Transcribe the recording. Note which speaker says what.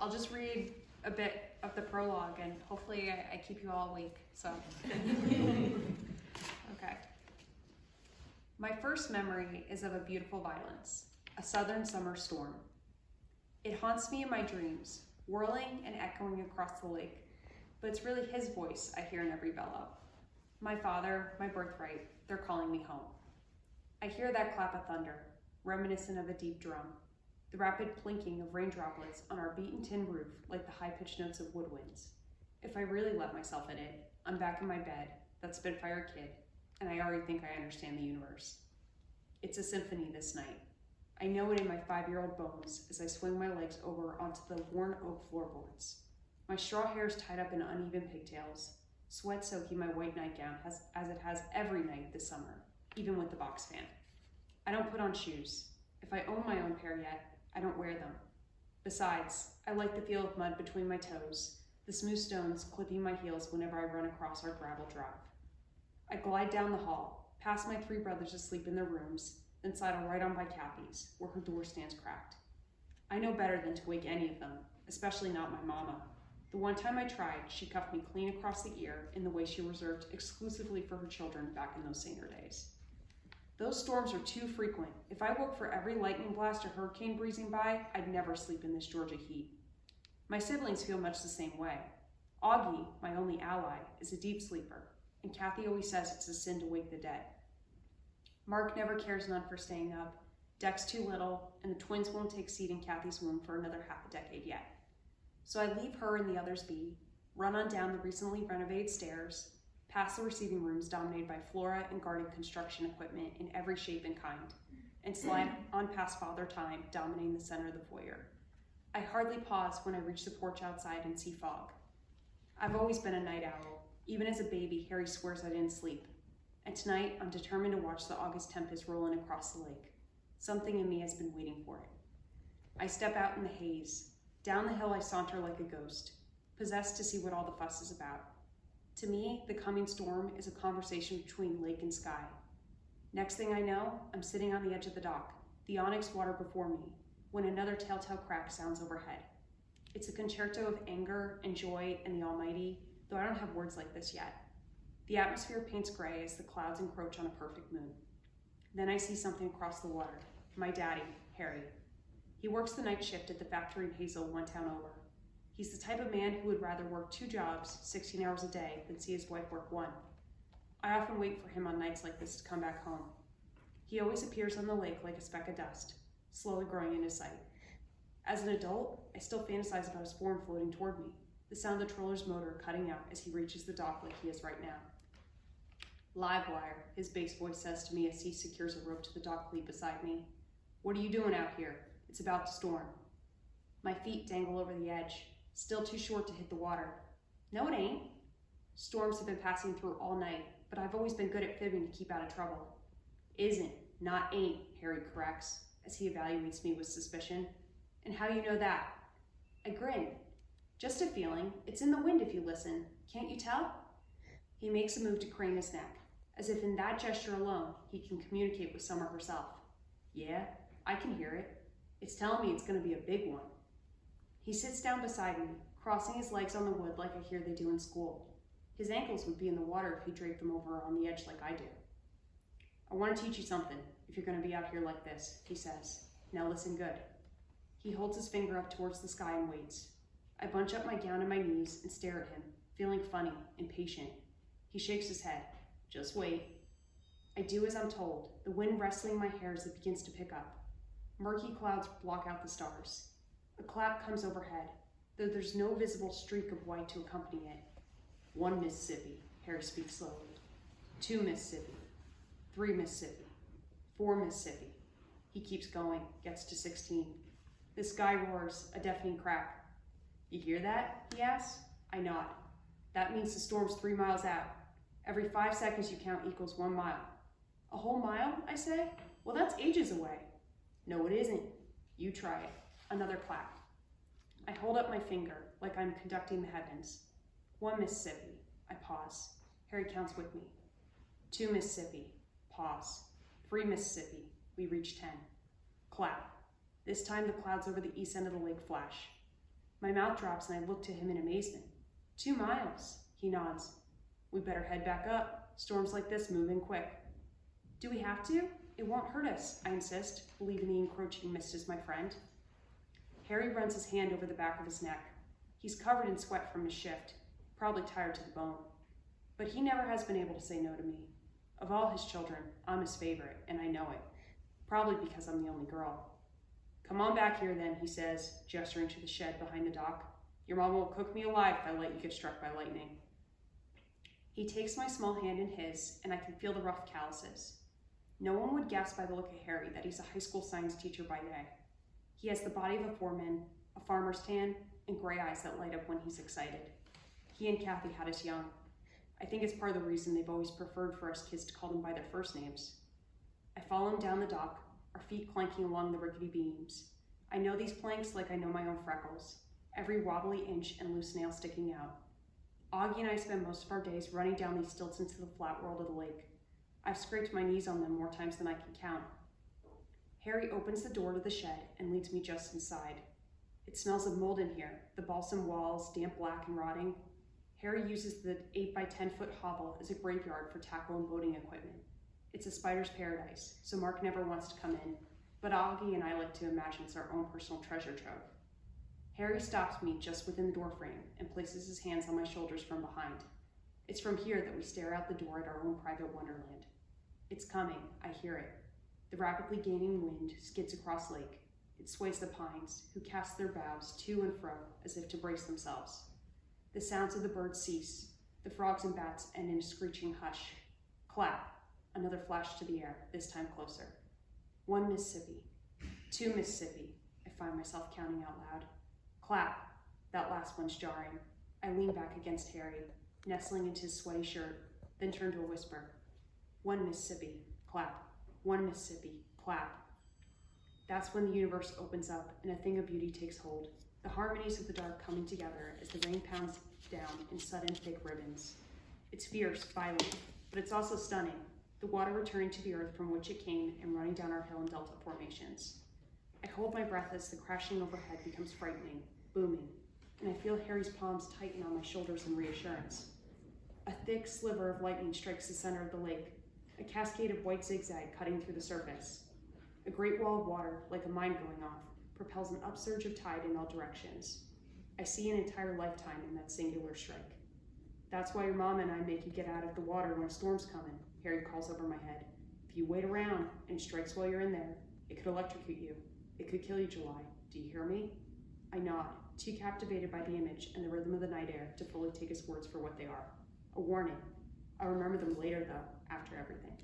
Speaker 1: I'll just read a bit of the prologue and hopefully I keep you all awake, so. Okay. My first memory is of a beautiful violence, a southern summer storm. It haunts me in my dreams, whirling and echoing across the lake, but it's really his voice I hear in every bellow. My father, my birthright, they're calling me home. I hear that clap of thunder, reminiscent of a deep drum, the rapid plinking of rain droplets on our beaten tin roof like the high-pitched notes of woodwinds. If I really let myself in it, I'm back in my bed, that Spitfire kid, and I already think I understand the universe. It's a symphony this night. I know it in my 5-year-old bones as I swing my legs over onto the worn oak floorboards. My straw hair is tied up in uneven pigtails, sweat soaking my white nightgown as it has every night this summer, even with the box fan. I don't put on shoes. If I own my own pair yet, I don't wear them. Besides, I like the feel of mud between my toes, the smooth stones clipping my heels whenever I run across our gravel drive. I glide down the hall, past my 3 brothers asleep in their rooms, then sidle right on by Kathy's, where her door stands cracked. I know better than to wake any of them, especially not my mama. The one time I tried, she cuffed me clean across the ear in the way she reserved exclusively for her children back in those saner days. Those storms are too frequent. If I woke for every lightning blast or hurricane breezing by, I'd never sleep in this Georgia heat. My siblings feel much the same way. Augie, my only ally, is a deep sleeper, and Kathy always says it's a sin to wake the dead. Mark never cares none for staying up, Deck's too little, and the twins won't take seat in Kathy's womb for another half a decade yet. So I leave her and the others be, run on down the recently renovated stairs, past the receiving rooms dominated by flora and garden construction equipment in every shape and kind, and slide on past Father Time dominating the center of the foyer. I hardly pause when I reach the porch outside and see fog. I've always been a night owl. Even as a baby, Harry swears I didn't sleep. And tonight, I'm determined to watch the August tempest roll in across the lake. Something in me has been waiting for it. I step out in the haze. Down the hill I saunter like a ghost, possessed to see what all the fuss is about. To me, the coming storm is a conversation between lake and sky. Next thing I know, I'm sitting on the edge of the dock, the onyx water before me, when another telltale crack sounds overhead. It's a concerto of anger and joy and the almighty, though I don't have words like this yet. The atmosphere paints gray as the clouds encroach on a perfect moon. Then I see something across the water. My daddy, Harry. He works the night shift at the factory in Hazel, one town over. He's the type of man who would rather work 2 jobs, 16 hours a day, than see his wife work 1. I often wait for him on nights like this to come back home. He always appears on the lake like a speck of dust, slowly growing in his sight. As an adult, I still fantasize about his form floating toward me, the sound of the troller's motor cutting out as he reaches the dock like he is right now. Live wire, his bass voice says to me as he secures a rope to the dock lead beside me. What are you doing out here? It's about to storm. My feet dangle over the edge, still too short to hit the water. No, it ain't. Storms have been passing through all night, but I've always been good at fibbing to keep out of trouble. Isn't, not ain't, Harry corrects, as he evaluates me with suspicion. And how you know that? I grin. Just a feeling. It's in the wind if you listen. Can't you tell? He makes a move to crane his neck, as if in that gesture alone, he can communicate with Summer herself. Yeah, I can hear it. It's telling me it's going to be a big one. He sits down beside me, crossing his legs on the wood like I hear they do in school. His ankles would be in the water if he draped them over on the edge like I do. I want to teach you something, if you're going to be out here like this, he says. Now listen good. He holds his finger up towards the sky and waits. I bunch up my gown and my knees and stare at him, feeling funny, impatient. He shakes his head. Just wait. I do as I'm told, the wind wrestling my hair as it begins to pick up. Murky clouds block out the stars. A clap comes overhead, though there's no visible streak of white to accompany it. 1 Mississippi, Harry speaks slowly. 2 Mississippi. 3 Mississippi. 4 Mississippi. He keeps going, gets to 16. The sky roars, a deafening crack. You hear that? He asks. I nod. That means the storm's 3 miles out. Every 5 seconds you count equals 1 mile. A whole mile, I say? Well, that's ages away. No, it isn't. You try it. Another clap. I hold up my finger, like I'm conducting the heavens. 1 Mississippi. I pause. Harry counts with me. 2 Mississippi. Pause. 3 Mississippi. We reach 10. Clap. This time the clouds over the east end of the lake flash. My mouth drops and I look to him in amazement. 2 miles, he nods. We better head back up. Storms like this move in quick. Do we have to? It won't hurt us, I insist, believing the encroaching mist is my friend. Harry runs his hand over the back of his neck. He's covered in sweat from his shift, probably tired to the bone. But he never has been able to say no to me. Of all his children, I'm his favorite, and I know it. Probably because I'm the only girl. Come on back here then, he says, gesturing to the shed behind the dock. Your mom will cook me alive if I let you get struck by lightning. He takes my small hand in his, and I can feel the rough calluses. No one would guess by the look of Harry that he's a high school science teacher by day. He has the body of a foreman, a farmer's tan, and gray eyes that light up when he's excited. He and Kathy had us young. I think it's part of the reason they've always preferred for us kids to call them by their first names. I follow him down the dock, our feet clanking along the rickety beams. I know these planks like I know my own freckles, every wobbly inch and loose nail sticking out. Augie and I spend most of our days running down these stilts into the flat world of the lake. I've scraped my knees on them more times than I can count. Harry opens the door to the shed and leads me just inside. It smells of mold in here, the balsam walls, damp black and rotting. Harry uses the 8 by 10 foot hovel as a graveyard for tackle and boating equipment. It's a spider's paradise, so Mark never wants to come in, but Augie and I like to imagine it's our own personal treasure trove. Harry stops me just within the doorframe and places his hands on my shoulders from behind. It's from here that we stare out the door at our own private wonderland. It's coming, I hear it. The rapidly gaining wind skids across lake. It sways the pines, who cast their boughs to and fro as if to brace themselves. The sounds of the birds cease. The frogs and bats end in a screeching hush. Clap. Another flash to the air, this time closer. 1 Mississippi. 2 Mississippi. I find myself counting out loud. Clap. That last one's jarring. I lean back against Harry, nestling into his sweaty shirt, then turn to a whisper. 1 Mississippi. Clap. 1 Mississippi. Clap. That's when the universe opens up and a thing of beauty takes hold. The harmonies of the dark coming together as the rain pounds down in sudden thick ribbons. It's fierce, violent, but it's also stunning. The water returning to the earth from which it came and running down our hill and delta formations. I hold my breath as the crashing overhead becomes frightening, booming, and I feel Harry's palms tighten on my shoulders in reassurance. A thick sliver of lightning strikes the center of the lake, a cascade of white zigzag cutting through the surface. A great wall of water, like a mine going off, propels an upsurge of tide in all directions. I see an entire lifetime in that singular strike. That's why your mom and I make you get out of the water when a storm's coming, Harry calls over my head. If you wait around and it strikes while you're in there, it could electrocute you. It could kill you, July. Do you hear me? I nod, too captivated by the image and the rhythm of the night air to fully take his words for what they are. A warning. I'll remember them later, though, after everything.